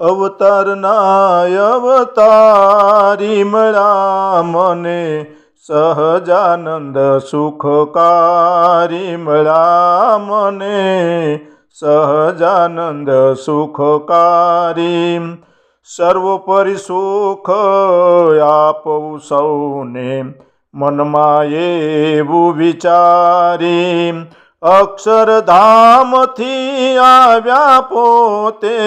અવતારના અવતારી મળ્યા મને, સહજાનંદ સુખકારી મળ્યા મને, સહજાનંદ સુખકારી. સર્વોપરી સુખ આપવું સૌને, મનમાં એવું વિચારી. અક્ષરધામથી આવ્યા પોતે,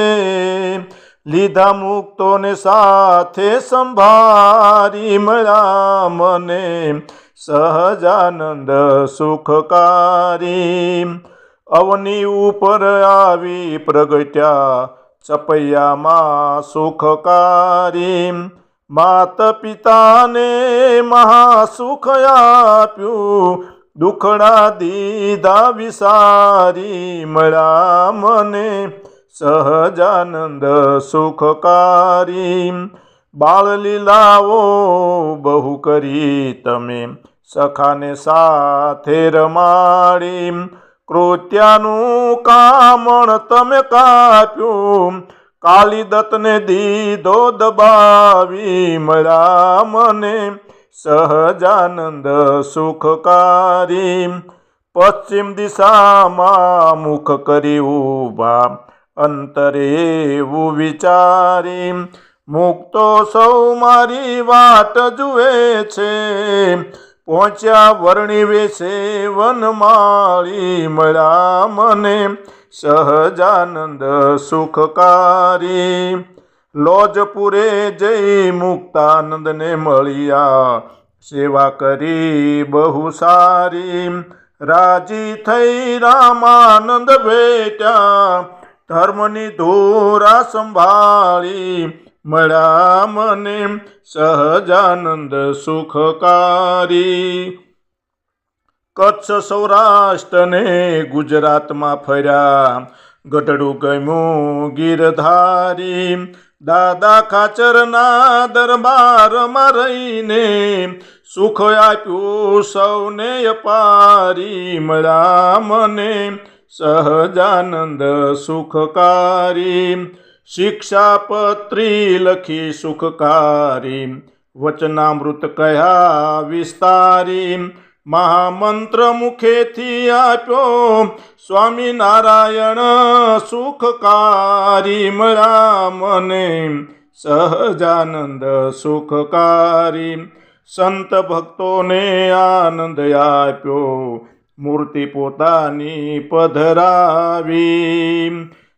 લીધા મુક્તોને સાથે સંભારી મળ્યા મને, સહજાનંદ સુખકારી. અવની ઉપર આવી પ્રગટ્યા, ચપૈયામાં સુખકારી. માત પિતાને મહાસુખ આપ્યું, દુખડા દીધા વિસારી મળ્યા મને, સહજાનંદ સુખકારી. બાળલીલાઓ બહુ કરી તમે, સખાને સાથે રમાડી. કૃત્યાનું કામણ તમે કાપ્યું, કાલિદત્તને દીધો દબાવી મળ્યા મને, સહજાનંદ સુખકારી. પશ્ચિમ દિશામાં મુખ કરી ઊભા, અંતરે એવું વિચારી. મુક્તો સૌ મારી વાટ જુએ છે, પહોંચ્યા વર્ણિ વેશે વનમાળી મળ્યા મને, સહજાનંદ સુખકારી. લોજપુરે જઈ મુક્તાનંદને મળ્યા, સેવા કરી બહુ સારી. રાજી થઈ રામાનંદ ભેટ્યા, ધર્મની ધોરા સંભાળી મળ્યા મને, સહજાનંદ સુખકારી. કચ્છ સૌરાષ્ટ્ર ને ગુજરાતમાં ફર્યા, ગઢડું ગમ્યું ગીરધારી. દાદા ખાચરના દરબારમાં રહીને, સુખ આપ્યું સૌને અપારી મળ્યા મને, સહજાનંદ સુખકારી. શિક્ષાપત્રી લખી સુખકારી, વચનામૃત કહ્યા વિસ્તારી. મહામંત્ર મુખેથી આપ્યો, સ્વામિનારાયણ સુખકારી મળ્યા મને, સહજાનંદ સુખકારી. સંત ભક્તોને આનંદ આપ્યો, મૂર્તિ પોતાની પધરાવી.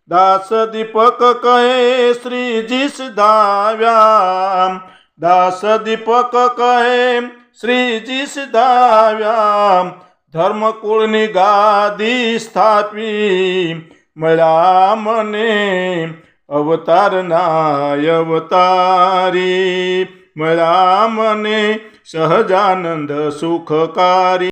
દાસ દીપક કહે શ્રીજી સિધાવ્યા, દાસ દીપક કહે શ્રીજી સિધાવ્યા. ધર્મકુળની ગાદી સ્થાપી મળ્યા મને, અવતારના અવતારી મળ્યા મને, સહજાનંદ સુખકારી.